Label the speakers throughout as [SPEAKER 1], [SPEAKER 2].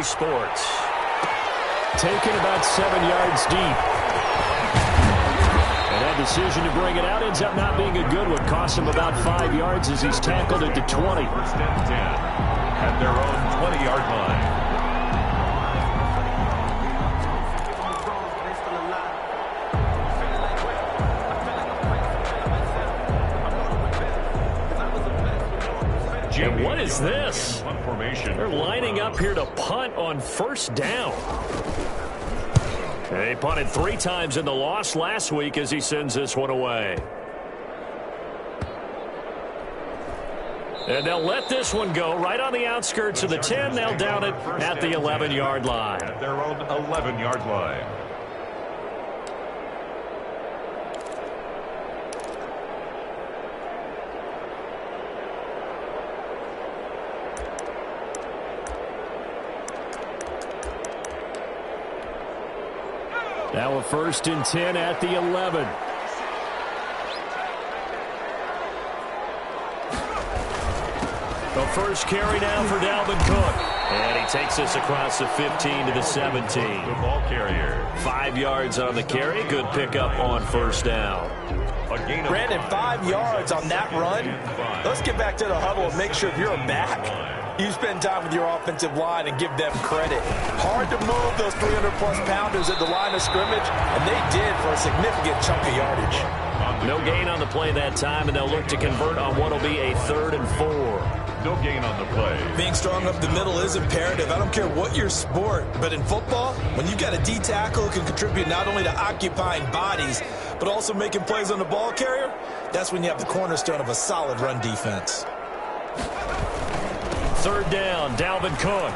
[SPEAKER 1] Sports. Taken about 7 yards deep. And that decision to bring it out ends up not being a good one. Cost him about 5 yards as he's tackled at the 20.
[SPEAKER 2] First and 10 at their own 20-yard line.
[SPEAKER 1] And what is this? They're lining up here to punt on first down. They punted 3 times in the loss last week as he sends this one away. And they'll let this one go right on the outskirts of the 10. They'll down it at the 11-yard line.
[SPEAKER 2] At their own 11-yard line.
[SPEAKER 1] Now a first and 10 at the 11. The first carry now for Dalvin Cook. And he takes us across the 15 to the 17.
[SPEAKER 2] The ball carrier.
[SPEAKER 1] 5 yards on the carry. Good pickup on first down.
[SPEAKER 3] Brandon, 5 yards on that run. Let's get back to the huddle and make sure if you're a back, you spend time with your offensive line and give them credit. Hard to move those 300-plus pounders at the line of scrimmage, and they did for a significant chunk of yardage.
[SPEAKER 1] No gain on the play that time, and they'll look to convert on what will be a 3rd and 4.
[SPEAKER 2] No gain on the play.
[SPEAKER 3] Being strong up the middle is imperative. I don't care what your sport, but in football, when you've got a D tackle who can contribute not only to occupying bodies, but also making plays on the ball carrier, that's when you have the cornerstone of a solid run defense.
[SPEAKER 1] 3rd down, Dalvin Cook.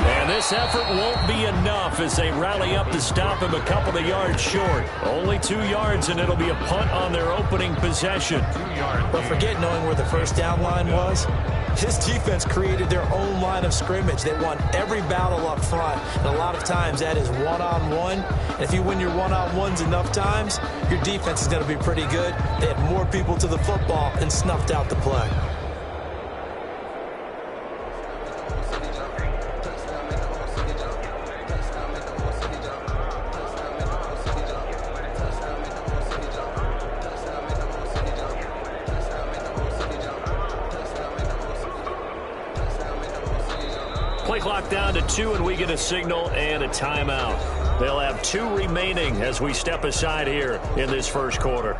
[SPEAKER 1] And this effort won't be enough as they rally up to stop him a couple of yards short. Only 2 yards, and it'll be a punt on their opening possession.
[SPEAKER 3] But forget knowing where the first down line was. His defense created their own line of scrimmage. They won every battle up front, and a lot of times that is one-on-one. And if you win your one-on-ones enough times, your defense is going to be pretty good. They had more people to the football and snuffed out the play.
[SPEAKER 1] Play clock down to 2, and we get a signal and a timeout. They'll have 2 remaining as we step aside here in this first quarter.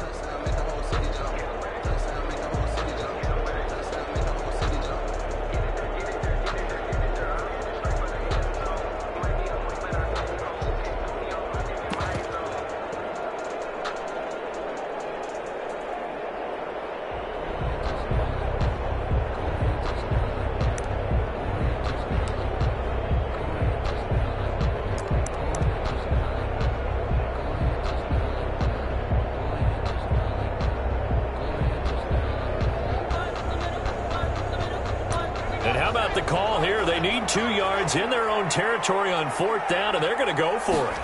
[SPEAKER 1] And how about the call here? They need 2 yards in their own territory on 4th down, and they're going to go for it.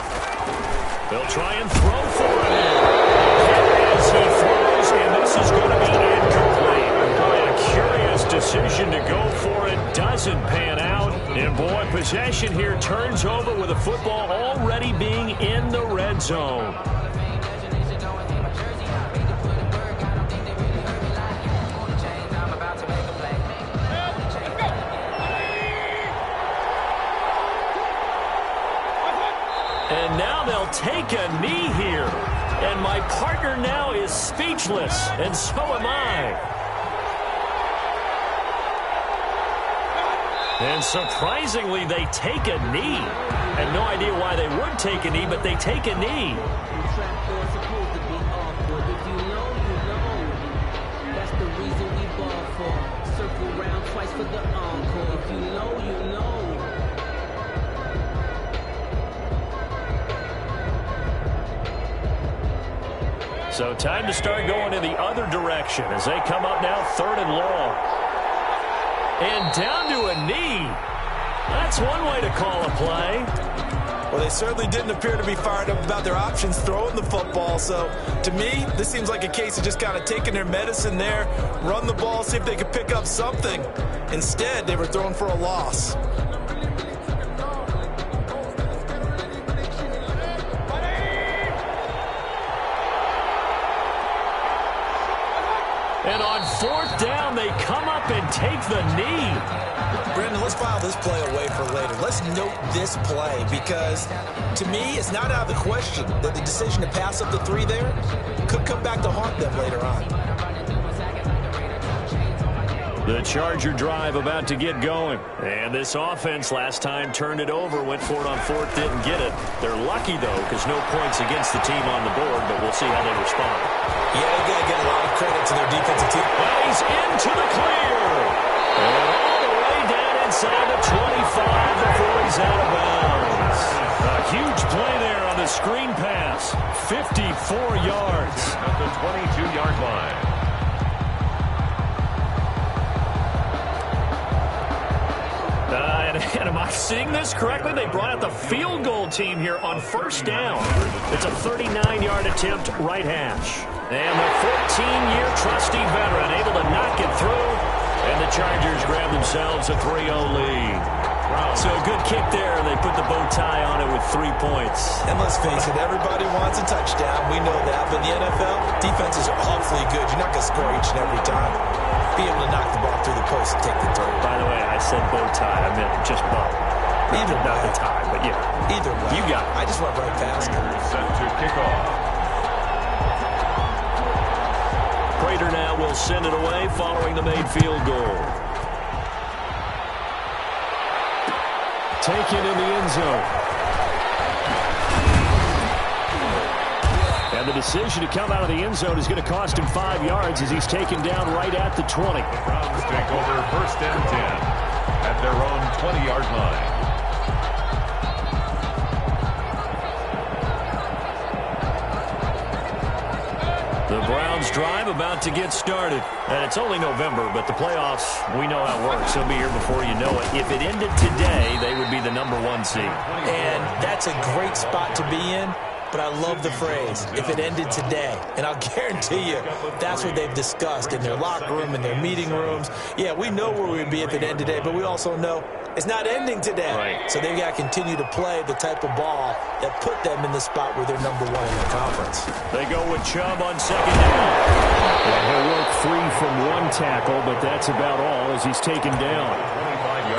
[SPEAKER 1] They'll try and throw for it. As he throws, and this is going to be incomplete. Boy, a curious decision to go for it. Doesn't pan out. And, boy, possession here turns over with the football already being in the red zone. And now they'll take a knee here. And my partner now is speechless, and so am I. And surprisingly, they take a knee. And no idea why they would take a knee, but they take a knee.
[SPEAKER 4] That's the reason we ball for. Circle round twice for the encore. If you know, you know.
[SPEAKER 1] So time to start going in the other direction as they come up now 3rd and long. And down to a knee. That's one way to call a play.
[SPEAKER 3] Well, they certainly didn't appear to be fired up about their options throwing the football. So, to me, this seems like a case of just kind of taking their medicine there, run the ball, see if they could pick up something. Instead, they were throwing for a loss.
[SPEAKER 1] And on fourth down, they come up and take the knee.
[SPEAKER 3] Brandon, let's file this play away for later. Let's note this play because, to me, it's not out of the question that the decision to pass up the 3 there could come back to haunt them later on.
[SPEAKER 1] The Charger drive about to get going. And this offense last time turned it over, went for it on fourth, didn't get it. They're lucky, though, because no points against the team on the board, but we'll see how they respond.
[SPEAKER 3] Yeah, they've got to get a lot of credit to their defensive team.
[SPEAKER 1] Well, he's into the clear. And all the way down inside the 25 before he's out of bounds. A huge play there on the screen pass. 54 yards.
[SPEAKER 2] At the 22-yard line.
[SPEAKER 1] And am I seeing this correctly? They brought out the field goal team here on first down. It's a 39-yard attempt, right hash. And the 14-year trusty veteran able to knock it through. And the Chargers grab themselves a 3-0 lead. So a good kick there. They put the bow tie on it with 3 points.
[SPEAKER 3] And let's face it, everybody wants a touchdown. We know that. But in the NFL, defenses are awfully good. You're not going to score each and every time. Be able to knock the ball through the post and take the throw.
[SPEAKER 1] By the way, I said bow tie. I meant just bow. Not the tie, but yeah.
[SPEAKER 3] Either way.
[SPEAKER 1] You got it.
[SPEAKER 3] I just went right past it.
[SPEAKER 2] Set to kick off.
[SPEAKER 1] Prater now will send it away following the made field goal. Taken in the end zone. And the decision to come out of the end zone is going to cost him 5 yards as he's taken down right at the 20.
[SPEAKER 2] The Browns take over first and 10 at their own 20-yard line.
[SPEAKER 1] The Browns drive about to get started. And it's only November, but the playoffs, we know how it works. They'll be here before you know it. If it ended today, they would be the #1 seed.
[SPEAKER 3] And that's a great spot to be in. But I love the phrase, if it ended today. And I'll guarantee you, that's what they've discussed in their locker room, in their meeting rooms. Yeah, we know where we'd be if it ended today, but we also know it's not ending today.
[SPEAKER 1] Right.
[SPEAKER 3] So they've got to continue to play the type of ball that put them in the spot where they're #1 in the conference.
[SPEAKER 1] They go with Chubb on second down. And he'll work free from 1 tackle, but that's about all as he's taken down.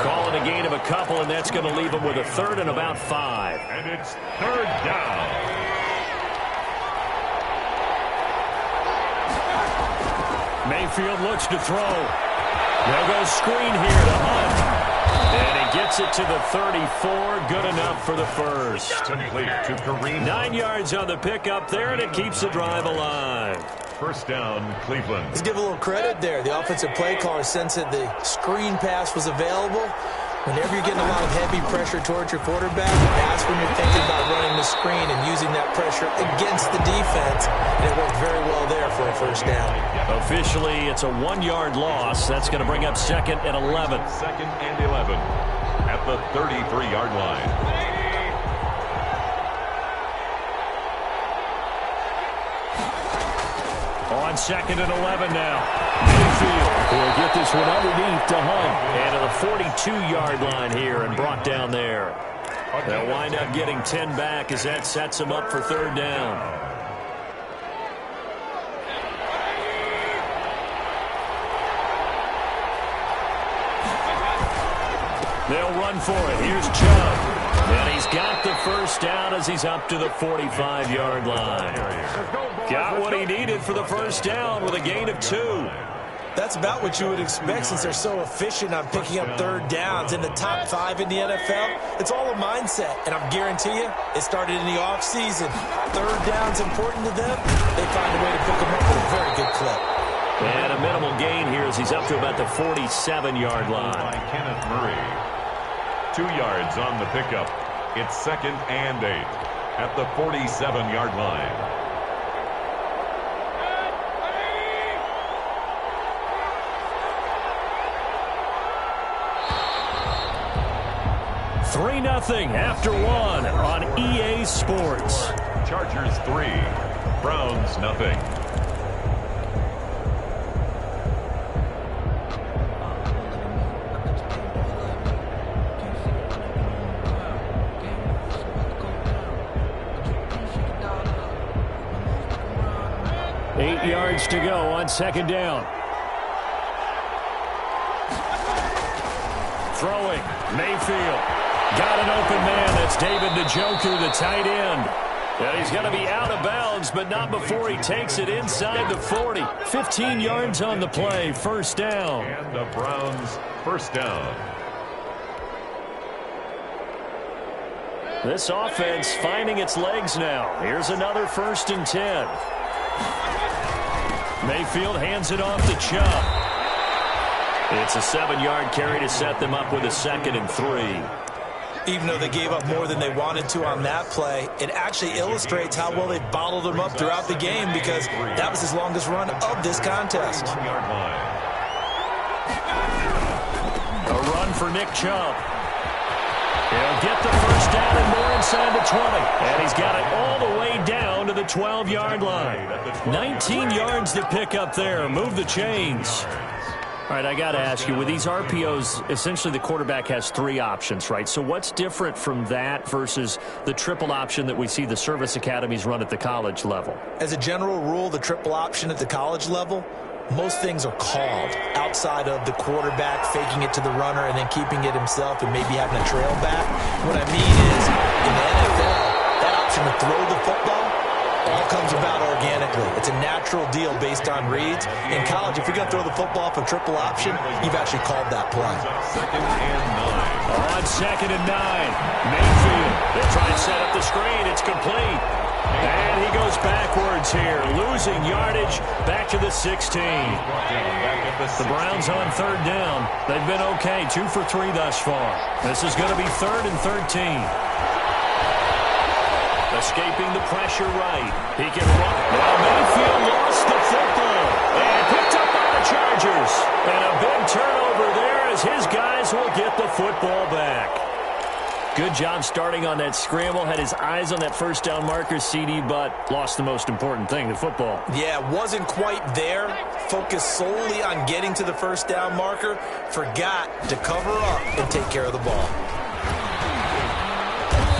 [SPEAKER 1] Calling a gain of a couple, and that's going to leave him with a 3rd and about 5.
[SPEAKER 2] And it's 3rd down.
[SPEAKER 1] Mayfield looks to throw. There goes screen here to Hunt. And he gets it to the 34. Good enough for the first.
[SPEAKER 2] Complete to Kareem.
[SPEAKER 1] 9 yards on the pickup there, and it keeps the drive alive.
[SPEAKER 2] First down, Cleveland.
[SPEAKER 3] Let's give a little credit there. The offensive play caller sensed that the screen pass was available. Whenever you're getting a lot of heavy pressure towards your quarterback, that's when you're thinking about running the screen and using that pressure against the defense. And it worked very well there for a first down.
[SPEAKER 1] Officially, it's a 1-yard loss. That's going to bring up 2nd and 11.
[SPEAKER 2] 2nd and 11 at the 33-yard line.
[SPEAKER 1] On 2nd and 11 now. Mayfield will get this one underneath to Hunt. And to the 42-yard line here and brought down there. They'll wind up getting 10 back as that sets them up for 3rd down. They'll run for it. Here's Chubb. And he's got the first down as he's up to the 45-yard line. Got what he needed for the first down with a gain of 2.
[SPEAKER 3] That's about what you would expect since they're so efficient on picking up 3rd downs. In the top 5 in the NFL, it's all a mindset. And I guarantee you, it started in the offseason. 3rd down's important to them. They find a way to pick them up with a very good clip.
[SPEAKER 1] And a minimal gain here as he's up to about the 47-yard line.
[SPEAKER 2] By Kenneth Murray. 2 yards on the pickup. It's 2nd and 8 at the 47-yard line.
[SPEAKER 1] 3-0 after one on EA Sports.
[SPEAKER 2] Chargers 3, Browns 0.
[SPEAKER 1] Eight yards to go on second down. Throwing, Mayfield. Got an open man. That's David Njoku, the tight end. And he's going to be out of bounds, but not before he takes it inside the 40. 15 yards on the play, first down.
[SPEAKER 2] And the Browns first down.
[SPEAKER 1] This offense finding its legs now. Here's another 1st and 10. Mayfield hands it off to Chubb. It's a 7-yard carry to set them up with a 2nd and 3.
[SPEAKER 3] Even though they gave up more than they wanted to on that play, it actually illustrates how well they bottled them up throughout the game, because that was his longest run of this contest.
[SPEAKER 2] 1-yard line.
[SPEAKER 1] A run for Nick Chubb. He'll get the first down and more inside the 20. And he's got it all the way down to the 12-yard line. 19 yards to pick up there. Move the chains. All right, I got to ask you, with these RPOs, essentially the quarterback has 3 options, right? So what's different from that versus the triple option that we see the service academies run at the college level?
[SPEAKER 3] As a general rule, the triple option at the college level, most things are called outside of the quarterback faking it to the runner and then keeping it himself and maybe having a trail back. What I mean is, in the NFL, that option to throw the football all comes about organically. It's a natural deal based on reads. In college, if you're going to throw the football for triple option, you've actually called that play.
[SPEAKER 2] 2nd and 9.
[SPEAKER 1] On 2nd and 9, Mayfield. They try and set up the screen. It's complete. And he goes backwards here, losing yardage back to the 16. The Browns on 3rd down. They've been okay, 2 for 3 thus far. This is going to be 3rd and 13. Escaping the pressure right. He can run. Now Mayfield lost the football and picked up by the Chargers. And a big turnover there as his guys will get the football back. Good job starting on that scramble. Had his eyes on that first down marker, CD, but lost the most important thing, the football.
[SPEAKER 3] Yeah, wasn't quite there. Focused solely on getting to the first down marker. Forgot to cover up and take care of the ball.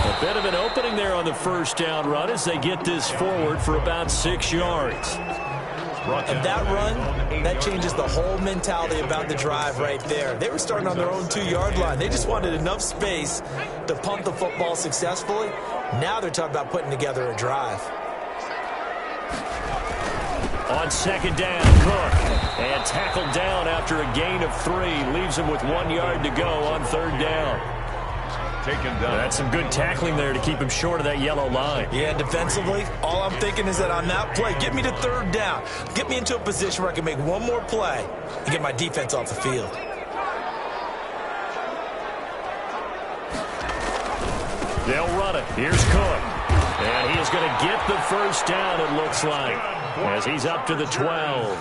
[SPEAKER 1] A bit of an opening there on the first down run as they get this forward for about 6 yards.
[SPEAKER 3] And that run, that changes the whole mentality about the drive right there. They were starting on their own 2-yard line. They just wanted enough space to punt the football successfully. Now they're talking about putting together a drive.
[SPEAKER 1] On 2nd down, Cook. And tackled down after a gain of 3. Leaves him with 1 yard to go on 3rd down.
[SPEAKER 2] Taken down.
[SPEAKER 1] That's some good tackling there to keep him short of that yellow line.
[SPEAKER 3] Yeah, defensively, all I'm thinking is that on that play, get me to 3rd down. Get me into a position where I can make one more play and get my defense off the field.
[SPEAKER 1] They'll run it. Here's Cook. And he is going to get the first down, it looks like, as he's up to the 12.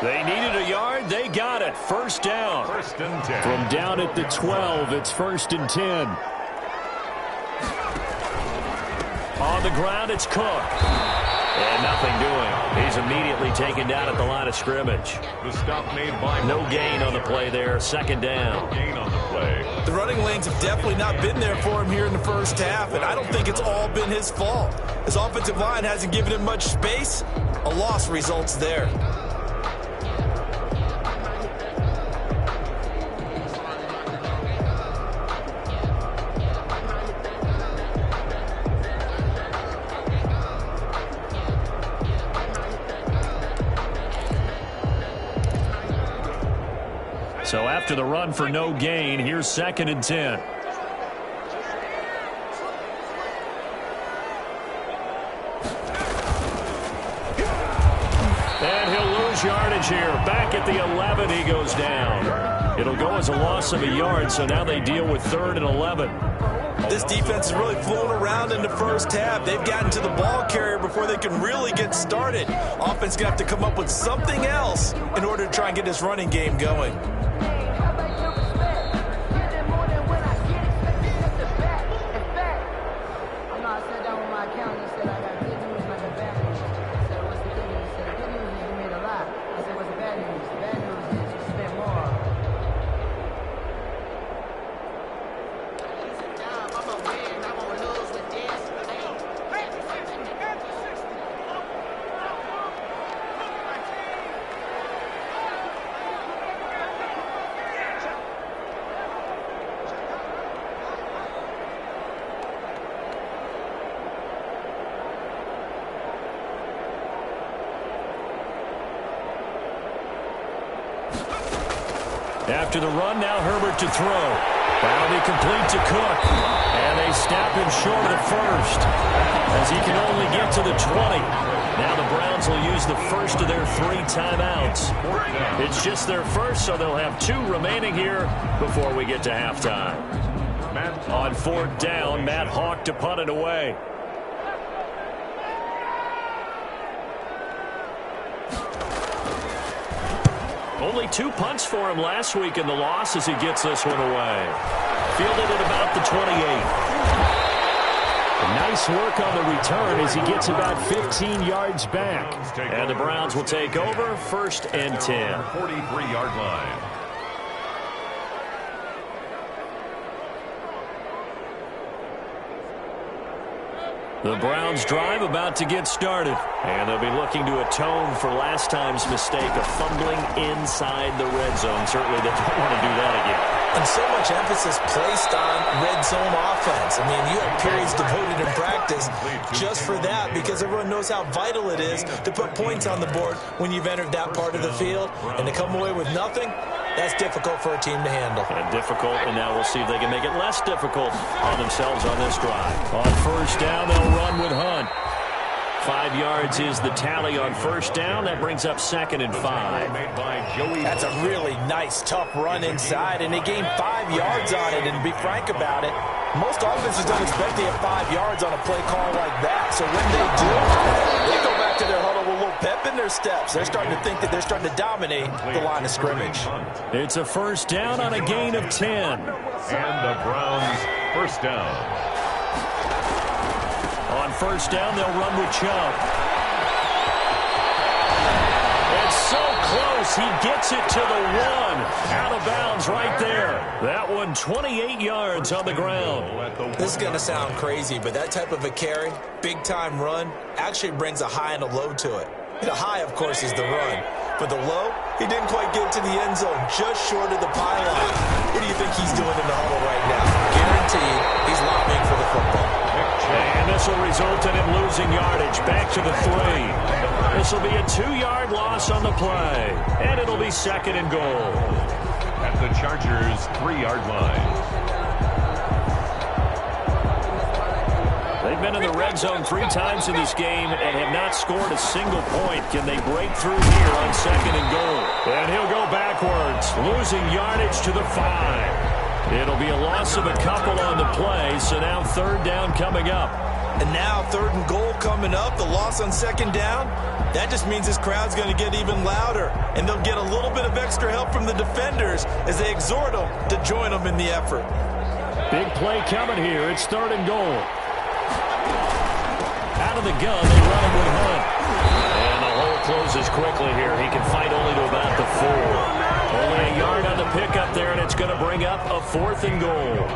[SPEAKER 1] They needed a yard. They got it. First down.
[SPEAKER 2] 1st and 10.
[SPEAKER 1] From down at the 12, it's 1st and 10. On the ground, it's Cook. And nothing doing. He's immediately taken down at the line of scrimmage.
[SPEAKER 2] The stop made by
[SPEAKER 1] No gain on the play there. 2nd down.
[SPEAKER 2] No gain on the play.
[SPEAKER 3] The running lanes have definitely not been there for him here in the first half, and I don't think it's all been his fault. His offensive line hasn't given him much space. A loss results there.
[SPEAKER 1] So after the run for no gain, here's 2nd and 10. And he'll lose yardage here. Back at the 11, he goes down. It'll go as a loss of a yard, so now they deal with 3rd and 11.
[SPEAKER 3] This defense is really flown around in the first half. They've gotten to the ball carrier before they can really get started. Offense going to have to come up with something else in order to try and get this running game going.
[SPEAKER 1] After the run, now Herbert to throw. That'll be complete to Cook. And they snap him short of the first, as he can only get to the 20. Now the Browns will use the first of their 3 timeouts. It's just their first, so they'll have 2 remaining here before we get to halftime. On 4th down, Matt Hawk to punt it away. Only 2 punts for him last week in the loss as he gets this one away. Fielded at about the 28. Nice work on the return as he gets about 15 yards back. And the Browns will take over 1st and 10.
[SPEAKER 2] 43-yard line.
[SPEAKER 1] The Browns drive about to get started. And they'll be looking to atone for last time's mistake of fumbling inside the red zone. Certainly they don't want to do that again.
[SPEAKER 3] And so much emphasis placed on red zone offense. I mean, you have periods devoted in practice just for that because everyone knows how vital it is to put points on the board when you've entered that part of the field. And to come away with nothing, that's difficult for a team to handle.
[SPEAKER 1] And difficult, and now we'll see if they can make it less difficult on themselves on this drive. On 1st down, they'll run with Hunt. 5 yards is the tally on 1st down. That brings up 2nd and 5.
[SPEAKER 3] That's a really nice, tough run inside, and they gained 5 yards on it. And to be frank about it, most offenses don't expect to get 5 yards on a play call like that. So when they do, they go back to their huddle with a little pep in their steps. They're starting to think that they're starting to dominate the line of scrimmage.
[SPEAKER 1] It's a 1st down on a gain of 10.
[SPEAKER 2] And the Browns 1st down.
[SPEAKER 1] On 1st down, they'll run with Chubb. It's so close. He gets it to the 1. Out of bounds right there. That one 28 yards on the ground.
[SPEAKER 3] This is going to sound crazy, but that type of a carry, big-time run, actually brings a high and a low to it. The high, of course, is the run. But the low, he didn't quite get to the end zone, just short of the pylon. What do you think he's doing in the huddle right now? Guaranteed he's lobbying for the football.
[SPEAKER 1] And this will result in him losing yardage back to the 3. This will be a 2-yard loss on the play. And it'll be 2nd and goal.
[SPEAKER 2] At the Chargers' 3-yard line.
[SPEAKER 1] They've been in the red zone 3 times in this game and have not scored a single point. Can they break through here on 2nd and goal? And he'll go backwards, losing yardage to the 5. It'll be a loss of a couple on the play, so now 3rd down coming up.
[SPEAKER 3] And now 3rd and goal coming up, the loss on 2nd down. That just means this crowd's going to get even louder, and they'll get a little bit of extra help from the defenders as they exhort them to join them in the effort.
[SPEAKER 1] Big play coming here. It's 3rd and goal. Out of the gun, they run him with Hunt. And the hole closes quickly here. He can fight only to about the 4. Only a yard on the pickup there, and it's going to bring up a 4th and goal.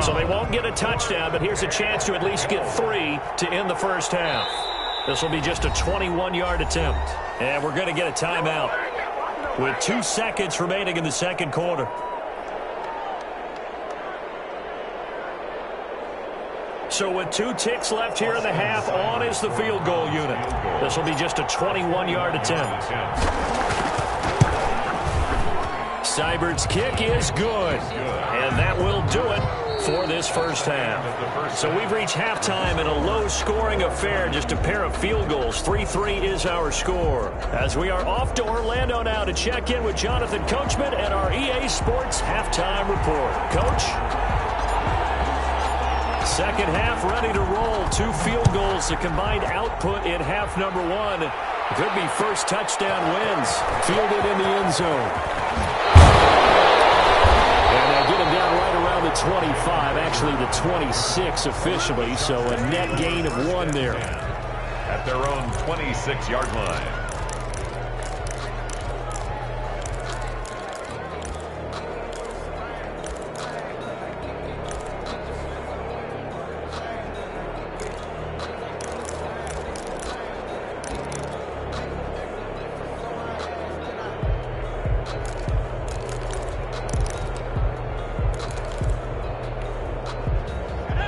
[SPEAKER 1] So they won't get a touchdown, but here's a chance to at least get 3 to end the first half. This will be just a 21-yard attempt. And we're going to get a timeout with 2 seconds remaining in the 2nd quarter. So with 2 ticks left here in the half, on is the field goal unit. This will be just a 21-yard attempt. Seibert's kick is good. And that will do it for this first half. So we've reached halftime in a low-scoring affair, just a pair of field goals. 3-3 is our score. As we are off to Orlando now to check in with Jonathan Coachman and our EA Sports Halftime Report. Coach? Second half ready to roll. 2 field goals, the combined output in half number 1. Could be first touchdown wins. Fielded in the end zone. And they get him down right around the 25, actually the 26 officially, so a net gain of 1 there.
[SPEAKER 2] At their own 26-yard line.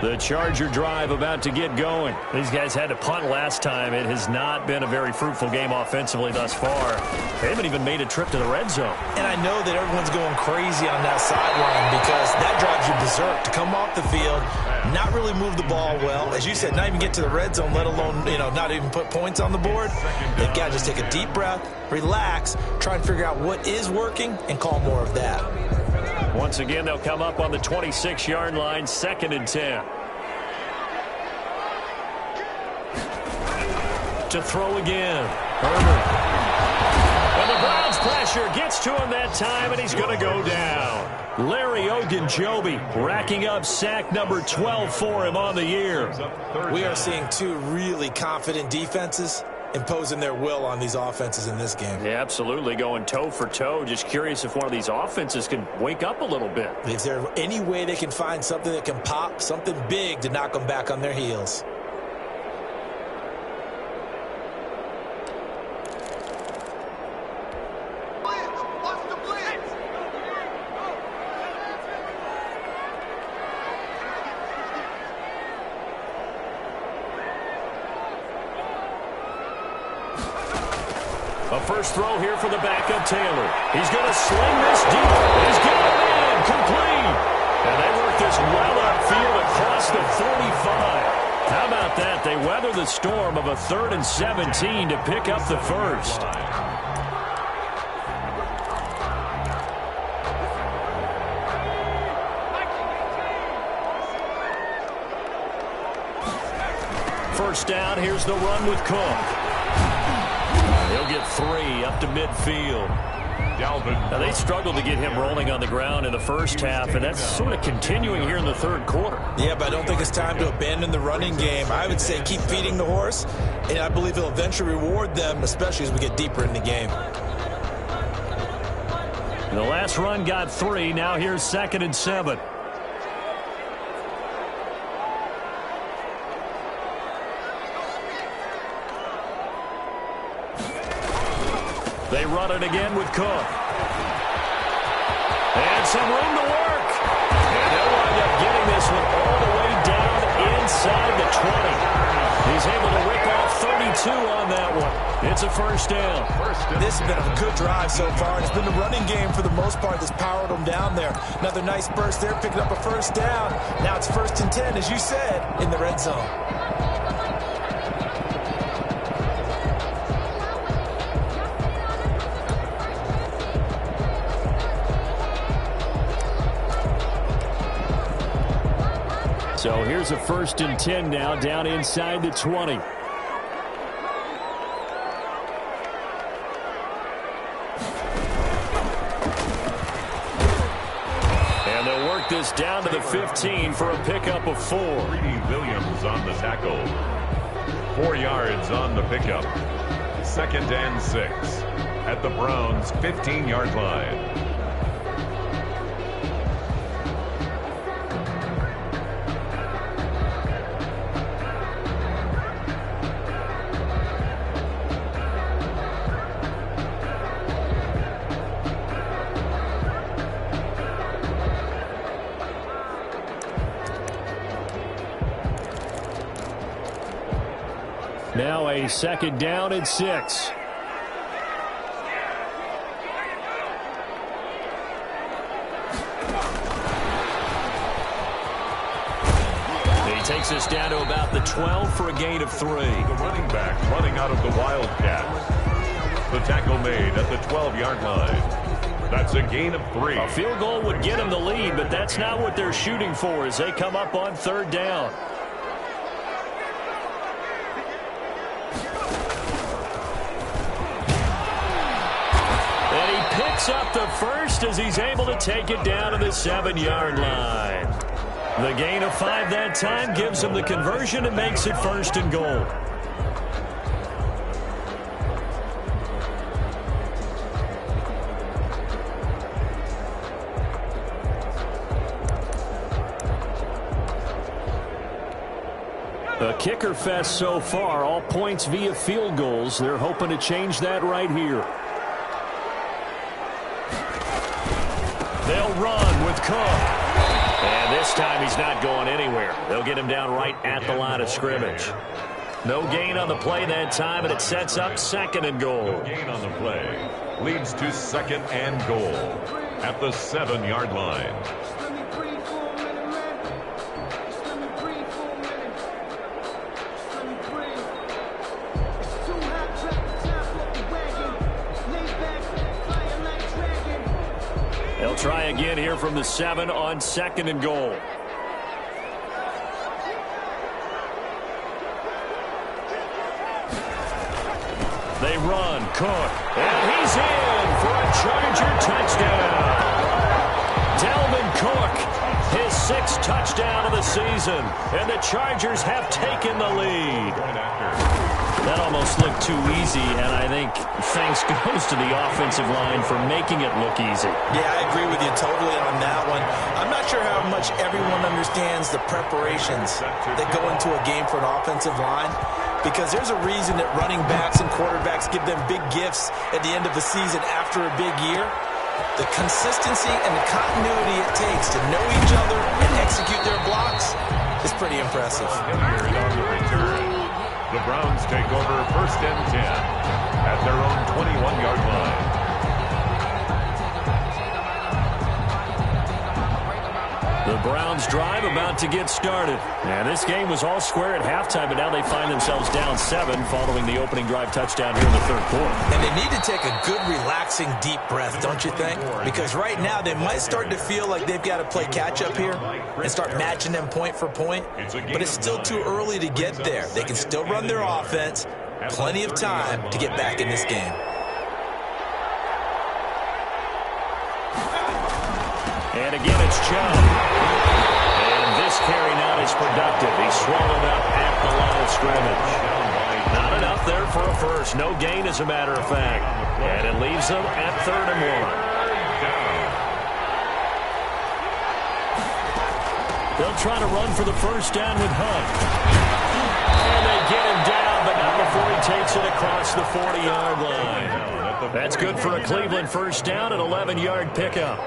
[SPEAKER 1] The The Charger drive about to get going. These guys had to punt last time. It has not been a very fruitful game offensively thus far. They haven't even made a trip to the red zone.
[SPEAKER 3] And I know that everyone's going crazy on that sideline because that drives you berserk to come off the field, not really move the ball well. As you said, not even get to the red zone, let alone, not even put points on the board. They've got to just take a deep breath, relax, try and figure out what is working, and call more of that.
[SPEAKER 1] Once again, they'll come up on the 26-yard line, 2nd and 10. To throw again. Herbert. And the Browns pressure gets to him that time, and he's going to go down. Larry Ogunjobi racking up sack number 12 for him on the year.
[SPEAKER 3] We are seeing two really confident defenses imposing their will on these offenses in this game.
[SPEAKER 1] Yeah, absolutely, going toe for toe. Just curious if one of these offenses can wake up a little bit.
[SPEAKER 3] Is there any way they can find something that can pop, something big to knock them back on their heels?
[SPEAKER 1] A first throw here for the backup, Taylor. He's going to sling this deep. He's got it in. Complete. And they work this well upfield across the 45. How about that? They weather the storm of a 3rd and 17 to pick up the first. First down, here's the run with Cook. He'll get 3 up to midfield. Now, they struggled to get him rolling on the ground in the first half, and that's sort of continuing here in the third quarter.
[SPEAKER 3] Yeah, but I don't think it's time to abandon the running game. I would say keep feeding the horse, and I believe he'll eventually reward them, especially as we get deeper in the game.
[SPEAKER 1] The last run got 3. Now here's 2nd and 7. They run it again with Cook. And some room to work. And they'll wind up getting this one all the way down inside the 20. He's able to rip off 32 on that one. It's a first down.
[SPEAKER 3] This has been a good drive so far. It's been the running game for the most part that's powered them down there. Another nice burst there, picking up a first down. Now it's 1st and 10, as you said, in the red zone.
[SPEAKER 1] So here's a 1st and 10 now, down inside the 20. And they'll work this down to the 15 for a pickup of 4.
[SPEAKER 2] Williams on the tackle. 4 yards on the pickup. 2nd and 6 at the Browns' 15-yard line.
[SPEAKER 1] Now a 2nd down and 6. He takes us down to about the 12 for a gain of 3.
[SPEAKER 2] The running back running out of the Wildcat. The tackle made at the 12-yard line. That's a gain of 3.
[SPEAKER 1] A field goal would get him the lead, but that's not what they're shooting for as they come up on 3rd down. Up the first as he's able to take it down to the 7-yard line. The gain of 5 that time gives him the conversion and makes it 1st and goal. A kicker fest so far, all points via field goals. They're hoping to change that right here. They'll run with Cook. And this this time he's not going anywhere. They'll get him down right at the line of scrimmage. No gain on the play that time, and it sets up 2nd and goal.
[SPEAKER 2] No gain on the play. Leads to 2nd and goal at the 7-yard line.
[SPEAKER 1] They'll try again here from the 7 on 2nd and goal. They run, Cook, and he's in for a Charger touchdown. Dalvin Cook, his 6th touchdown of the season, and the Chargers have taken the lead. That almost looked too easy, and I think thanks goes to the offensive line for making it look easy.
[SPEAKER 3] Yeah, I agree with you totally on that one. I'm not sure how much everyone understands the preparations that go into a game for an offensive line, because there's a reason that running backs and quarterbacks give them big gifts at the end of the season after a big year. The consistency and the continuity it takes to know each other and execute their blocks is pretty impressive.
[SPEAKER 2] The Browns take over 1st and 10 at their own 21-yard line.
[SPEAKER 1] The Browns drive about to get started. And this game was all square at halftime, but now they find themselves down 7 following the opening drive touchdown here in the 3rd quarter.
[SPEAKER 3] And they need to take a good, relaxing, deep breath, don't you think? Because right now they might start to feel like they've got to play catch-up here and start matching them point for point. But it's still too early to get there. They can still run their offense. Plenty of time to get back in this game.
[SPEAKER 1] And again, it's Joe. And this carry not as productive. He's swallowed up at the line of scrimmage. Not enough there for a first. No gain, as a matter of fact. And it leaves them at 3rd and 1. They'll try to run for the first down with Hunt. And they get him down, but not before he takes it across the 40-yard line. That's good for a Cleveland first down, an 11-yard pickup.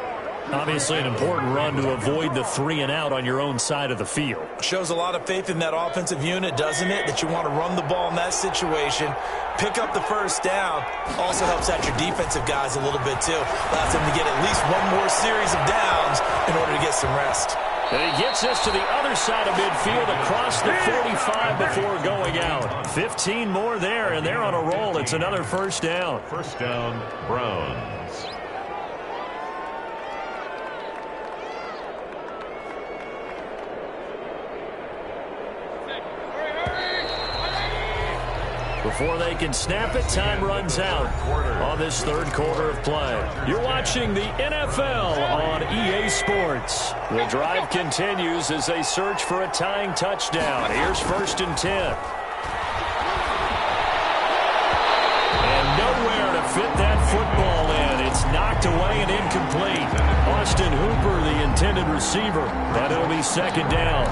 [SPEAKER 1] Obviously an important run to avoid the 3 and out on your own side of the field.
[SPEAKER 3] Shows a lot of faith in that offensive unit, doesn't it? That you want to run the ball in that situation. Pick up the first down. Also helps out your defensive guys a little bit too. Allows them to get at least one more series of downs in order to get some rest.
[SPEAKER 1] And he gets us to the other side of midfield across the 45 before going out. 15 more there, and they're on a roll. It's another first down.
[SPEAKER 2] First down, Browns.
[SPEAKER 1] Before they can snap it, time runs out on this 3rd quarter of play. You're watching the NFL on EA Sports. The drive continues as they search for a tying touchdown. Here's 1st and 10. And nowhere to fit that football in. It's knocked away and incomplete. Austin Hooper, the intended receiver. And it'll be 2nd down.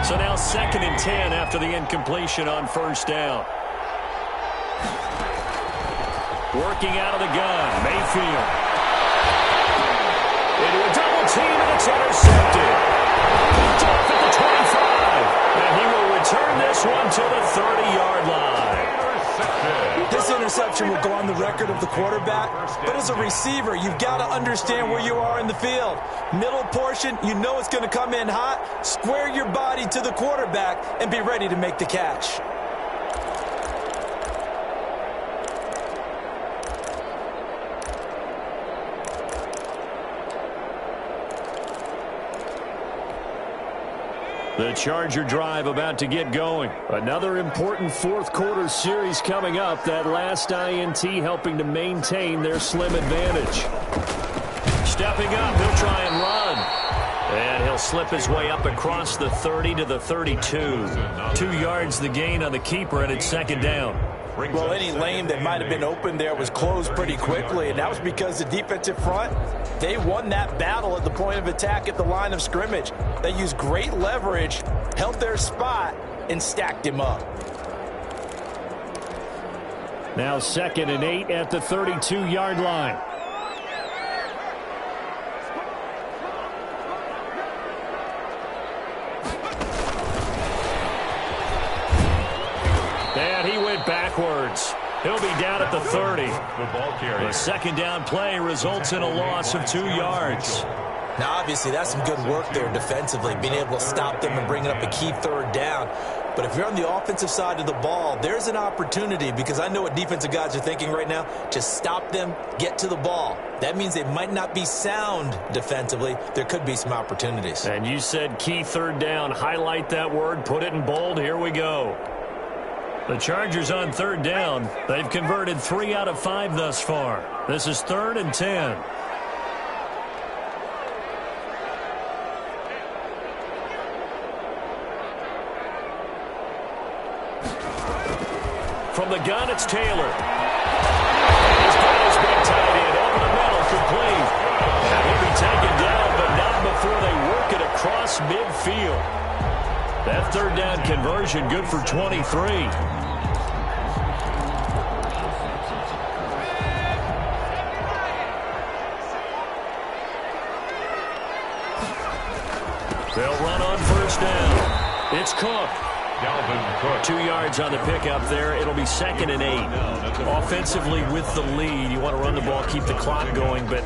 [SPEAKER 1] So now 2nd and 10 after the incompletion on first down. Working out of the gun, Mayfield. Into a double team, and it's intercepted. Picked off at the 25. And he will return this one to the 30-yard line.
[SPEAKER 3] This interception will go on the record of the quarterback, but as a receiver, you've got to understand where you are in the field. Middle portion, you know it's going to come in hot. Square your body to the quarterback and be ready to make the catch.
[SPEAKER 1] The Charger drive about to get going. Another important 4th quarter series coming up. That last INT helping to maintain their slim advantage. Stepping up, he'll try and run. And he'll slip his way up across the 30 to the 32. 2 yards the gain on the keeper, and it's 2nd down.
[SPEAKER 3] Well, any lane that might have been open there was closed pretty quickly, and that was because the defensive front, they won that battle at the point of attack at the line of scrimmage. They used great leverage, held their spot, and stacked him up.
[SPEAKER 1] Now 2nd and 8 at the 32-yard line. He'll be down at the 30.
[SPEAKER 2] The ball carrier.
[SPEAKER 1] A second down play results in a loss of 2 yards.
[SPEAKER 3] Now, obviously, that's some good work there defensively, being able to stop them and bringing up a key third down. But if you're on the offensive side of the ball, there's an opportunity, because I know what defensive guys are thinking right now. Just stop them, get to the ball. That means they might not be sound defensively. There could be some opportunities.
[SPEAKER 1] And you said key third down. Highlight that word. Put it in bold. Here we go. The Chargers on third down. They've converted 3 out of 5 thus far. This is 3rd and 10. From the gun, it's Taylor. He's got his big tight end over the middle, complete. And he'll be taken down, but not before they work it across midfield. That third down conversion good for 23. They'll run on first down. It's Cook. 2 yards on the pickup there. It'll be 2nd and 8. Offensively with the lead, you want to run the ball, keep the clock going, but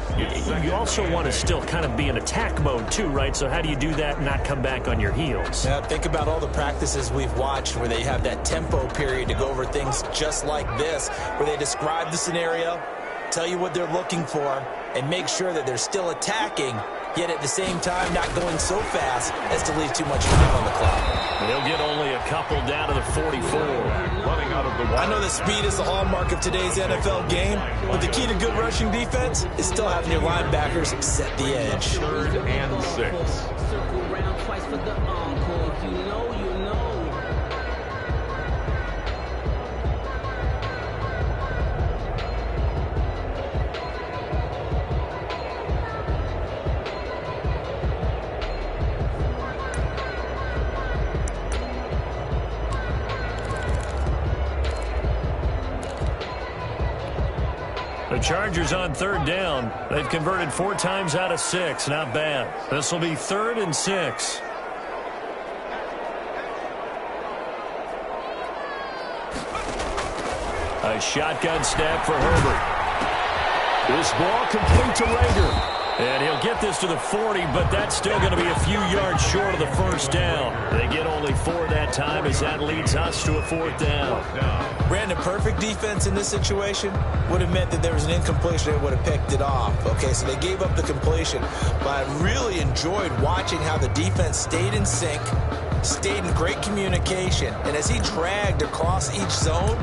[SPEAKER 1] you also want to still kind of be in attack mode too, right? So how do you do that and not come back on your heels?
[SPEAKER 3] Yeah, think about all the practices we've watched where they have that tempo period to go over things just like this, where they describe the scenario, tell you what they're looking for, and make sure that they're still attacking, yet at the same time not going so fast as to leave too much time on the clock.
[SPEAKER 1] They'll get only a couple down to the 44.
[SPEAKER 2] Running out of the
[SPEAKER 3] I know that speed is the hallmark of today's NFL game, but the key to good rushing defense is still having your linebackers set the edge.
[SPEAKER 2] 3rd and 6.
[SPEAKER 4] Circle round twice for the encore. If you know, you know.
[SPEAKER 1] The Chargers on third down. They've converted 4 times out of 6. Not bad. This will be 3rd and 6. A shotgun snap for Herbert. This ball complete to Rager. And he'll get this to the 40, but that's still going to be a few yards short of the first down. They get only 4 that time as that leads us to a 4th down.
[SPEAKER 3] Brandon, perfect defense in this situation would have meant that there was an incompletion. They would have picked it off. Okay, so they gave up the completion. But I really enjoyed watching how the defense stayed in sync, stayed in great communication. And as he dragged across each zone,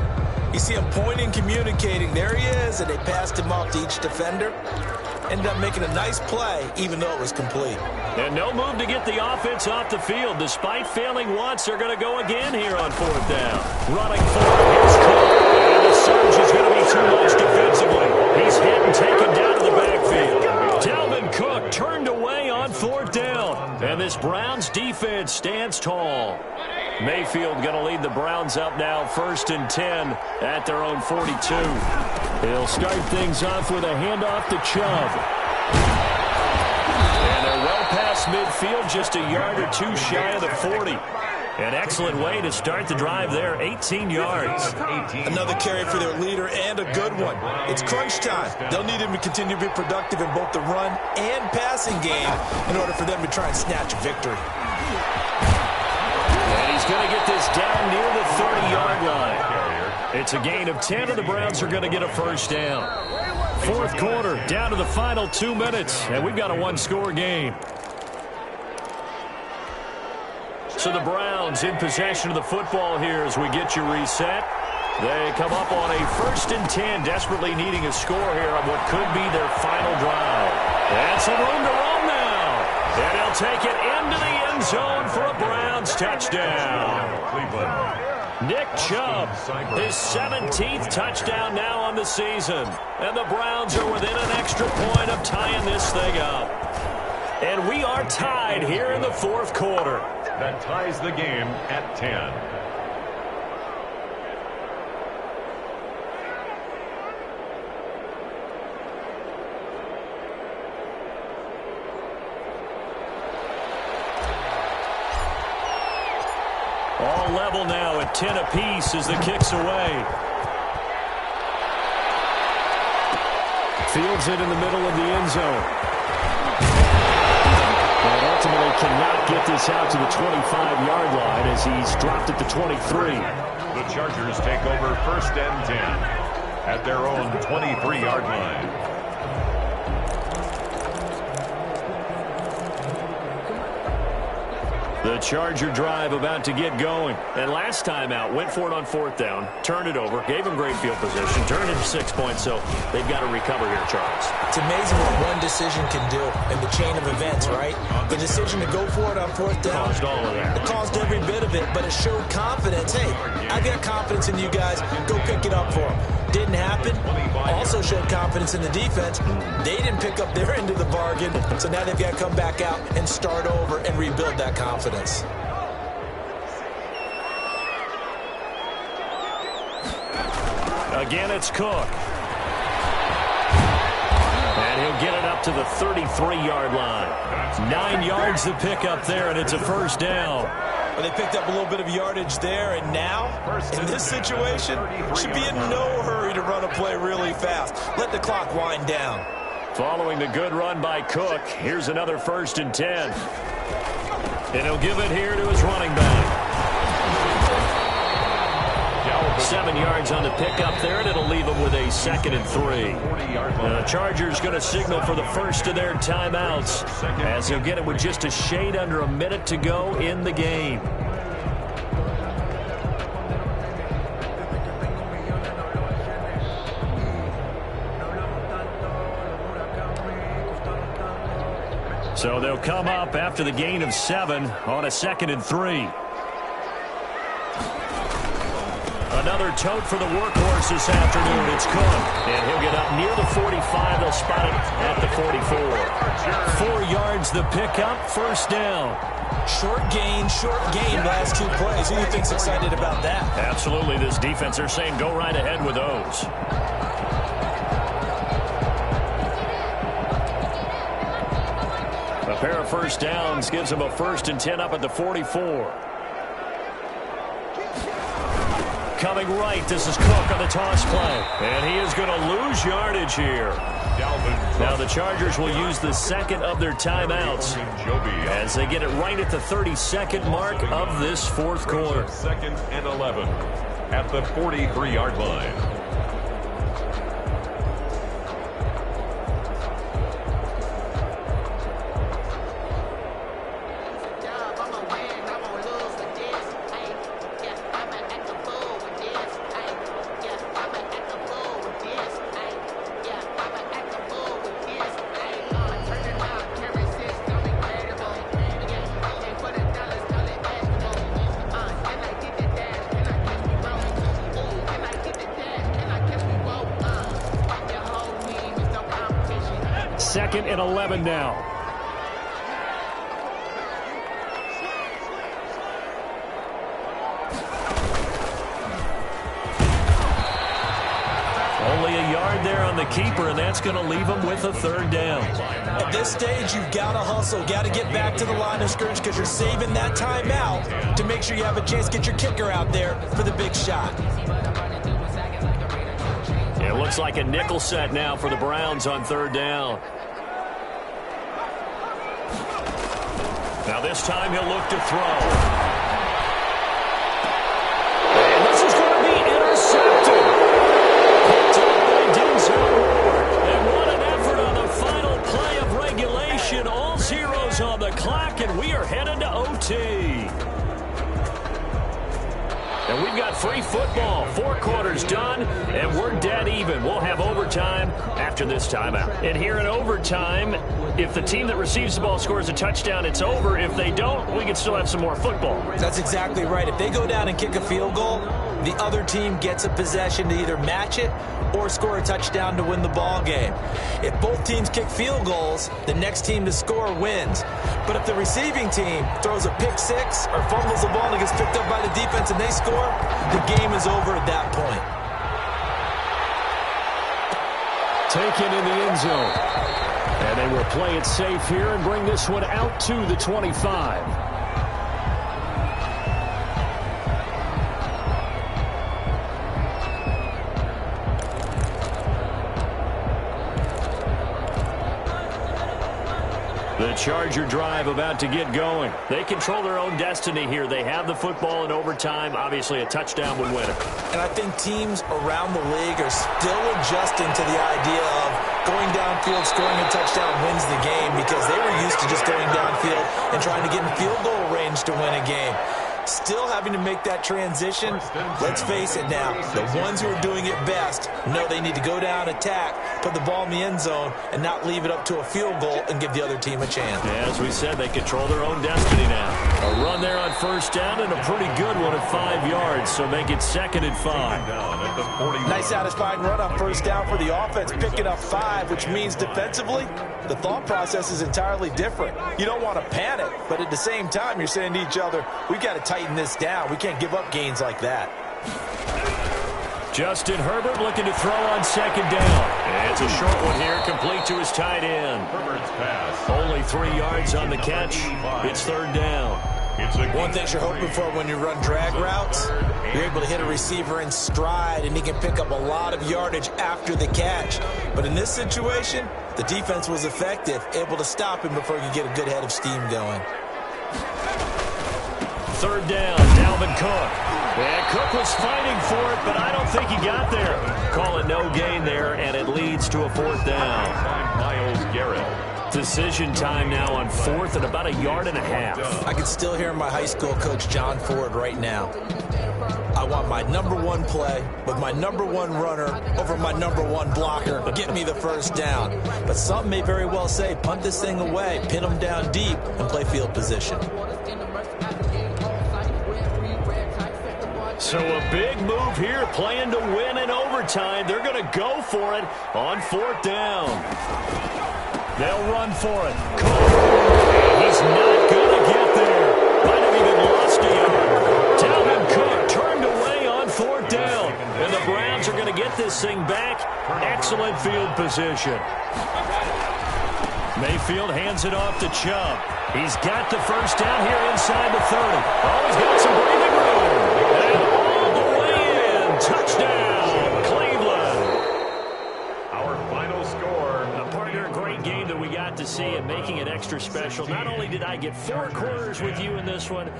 [SPEAKER 3] you see him pointing, communicating. There he is, and they passed him off to each defender. Ended up making a nice play, even though it was complete.
[SPEAKER 1] And no move to get the offense off the field. Despite failing once, they're going to go again here on 4th down. Running forward, here's Cook. And the surge is going to be too much defensively. He's hit and taken down to the backfield. Dalvin Cook turned away on 4th down. And this Browns defense stands tall. Mayfield going to lead the Browns up now, 1st and 10 at their own 42. He'll start things off with a handoff to Chubb. And they're well past midfield, just a yard or 2 shy of the 40. An excellent way to start the drive there, 18 yards.
[SPEAKER 3] Another carry for their leader and a good one. It's crunch time. They'll need him to continue to be productive in both the run and passing game in order for them to try and snatch a victory.
[SPEAKER 1] And he's going to get this down near the 30-yard line. It's a gain of 10, and the Browns are going to get a first down. 4th quarter, down to the final 2 minutes, and we've got a 1-score game. So the Browns in possession of the football here as we get you reset. They come up on a 1st and 10, desperately needing a score here on what could be their final drive. And some room to roam now. And he'll take it into the end zone for a Browns touchdown.
[SPEAKER 2] Cleveland.
[SPEAKER 1] Nick Chubb, his 17th touchdown now on the season. And the Browns are within an extra point of tying this thing up. And we are tied here in the 4th quarter.
[SPEAKER 2] That ties the game at 10.
[SPEAKER 1] All level now at 10 apiece as the kick's away. Fields it in the middle of the end zone. And ultimately cannot get this out to the 25-yard line as he's dropped at the 23.
[SPEAKER 2] The Chargers take over 1st and 10 at their own 23-yard line.
[SPEAKER 1] The Charger drive about to get going. And last time out, went for it on 4th down, turned it over, gave him great field position, turned it to 6 points, so they've got to recover here, Charles.
[SPEAKER 3] It's amazing what one decision can do in the chain of events, right? The decision to go for it on 4th down.
[SPEAKER 1] Caused all of that.
[SPEAKER 3] It caused every bit of it, but it showed confidence. Hey, I got confidence in you guys. Go pick it up for them. Didn't happen. Also showed confidence in the defense. They didn't pick up their end of the bargain, so now they've got to come back out and start over and rebuild that confidence.
[SPEAKER 1] Again, it's Cook. And he'll get it up to the 33-yard line. 9 yards to pick up there, and it's a 1st down.
[SPEAKER 3] Well, they picked up a little bit of yardage there, and now, in this situation, should be in no hurry to run a play really fast. Let the clock wind down.
[SPEAKER 1] Following the good run by Cook, here's another 1st and 10. And he'll give it here to his running back. 7 yards on the pickup there, and it'll leave him with a 2nd and 3. The Chargers going to signal for the first of their timeouts as they'll get it with just a shade under a minute to go in the game. So they'll come up after the gain of 7 on a 2nd and 3. Another tote for the workhorse this afternoon. It's Cook. And he'll get up near the 45. They'll spot it at the 44. 4 yards the pickup. 1st down.
[SPEAKER 3] Short gain last 2 plays. Who do you think's excited about that?
[SPEAKER 1] Absolutely. This defense, they're saying go right ahead with those. A pair of 1st downs gives them a 1st and 10 up at the 44. Coming right, this is Cook on the toss play. And he is going to lose yardage here. Now the Chargers will use the 2nd of their timeouts as they get it right at the 32nd mark of this 4th quarter.
[SPEAKER 2] 2nd and 11 at the 43-yard line.
[SPEAKER 1] Second and 11 now. Only a yard there on the keeper, and that's going to leave him with a 3rd down.
[SPEAKER 3] At this stage, you've got to hustle, got to get back to the line of scrimmage because you're saving that timeout to make sure you have a chance to get your kicker out there for the big shot.
[SPEAKER 1] It looks like a nickel set now for the Browns on 3rd down. Now this time he'll look to throw. And this is going to be intercepted. Picked up by Denzel Ward. And what an effort on the final play of regulation. All zeros on the clock, and we are headed to OT. And we've got free football. 4 quarters done, and we're dead even. We'll have overtime after this timeout. And here in overtime, if the team that receives the ball scores a touchdown, it's over. If they don't, we can still have some more football.
[SPEAKER 3] That's exactly right. If they go down and kick a field goal, the other team gets a possession to either match it or score a touchdown to win the ball game. If both teams kick field goals, the next team to score wins. But if the receiving team throws a pick 6 or fumbles the ball and it gets picked up by the defense and they score, the game is over at that point.
[SPEAKER 1] Taken in the end zone. And they will play it safe here and bring this one out to the 25. The Charger drive about to get going. They control their own destiny here. They have the football in overtime. Obviously, a touchdown would win it.
[SPEAKER 3] And I think teams around the league are still adjusting to the idea of going downfield, scoring a touchdown wins the game, because they were used to just going downfield and trying to get in field goal range to win a game. Still having to make that transition. Let's face it now, the ones who are doing it best know they need to go down, attack, put the ball in the end zone, and not leave it up to a field goal and give the other team a chance.
[SPEAKER 1] Yeah, as we said, they control their own destiny now. A run there on first down and a pretty good one at 5 yards, so make it 2nd and 5.
[SPEAKER 3] Nice satisfying run on first down for the offense, picking up 5, which means defensively, the thought process is entirely different. You don't want to panic, but at the same time, you're saying to each other, we've got to tighten this down. We can't give up gains like that.
[SPEAKER 1] Justin Herbert looking to throw on 2nd down. It's a short one here, complete to his tight end.
[SPEAKER 2] Herbert's pass.
[SPEAKER 1] Only 3 yards on the catch. It's 3rd down.
[SPEAKER 3] One thing you're hoping for when you run drag routes, you're able to hit a receiver in stride, and he can pick up a lot of yardage after the catch. But in this situation, the defense was effective, able to stop him before he could get a good head of steam going.
[SPEAKER 1] 3rd down, Dalvin Cook. Yeah, Cook was fighting for it, but I don't think he got there. Call it no gain there, and it leads to a 4th down.
[SPEAKER 2] Myles Garrett.
[SPEAKER 1] Decision time now on 4th and about 1.5 yards.
[SPEAKER 3] I can still hear my high school coach, John Ford, right now. I want my #1 play with my #1 runner over my #1 blocker. Get me the first down. But some may very well say, punt this thing away, pin them down deep, and play field position.
[SPEAKER 1] So a big move here, playing to win in overtime. They're going to go for it on 4th down. They'll run for it. Cook. He's not going to get there. Might have even lost a yard. Dalvin Cook turned away on 4th down. And the Browns are going to get this thing back. Excellent field position. Mayfield hands it off to Chubb. He's got the first down here inside the 30. Oh, he's got some breathing room. And all the way in. Touchdown, Cleveland.
[SPEAKER 2] Our final score.
[SPEAKER 1] A partner, a great game that we got to see, and making it extra special. Not only did I get 4 quarters with you in this one,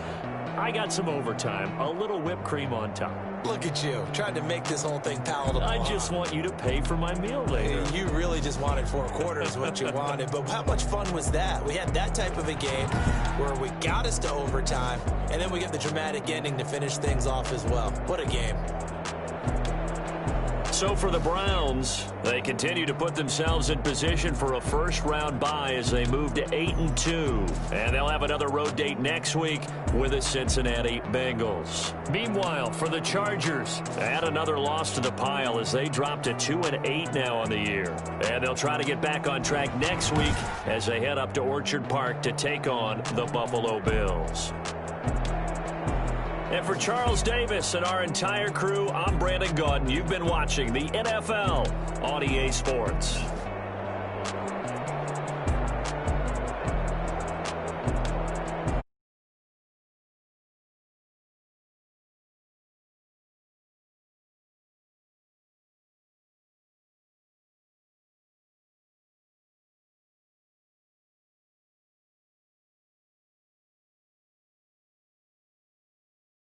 [SPEAKER 1] I got some overtime, a little whipped cream on top.
[SPEAKER 3] Look at you, trying to make this whole thing palatable.
[SPEAKER 1] I just want you to pay for my meal later.
[SPEAKER 3] You really just wanted 4 quarters, what you wanted. But how much fun was that? We had that type of a game where we got us to overtime, and then we get the dramatic ending to finish things off as well. What a game.
[SPEAKER 1] So for the Browns, they continue to put themselves in position for a first-round bye as they move to 8-2. And they'll have another road date next week with the Cincinnati Bengals. Meanwhile, for the Chargers, add another loss to the pile as they drop to 2-8 now on the year. And they'll try to get back on track next week as they head up to Orchard Park to take on the Buffalo Bills. And for Charles Davis and our entire crew, I'm Brandon Gaudin. You've been watching the NFL on EA Sports.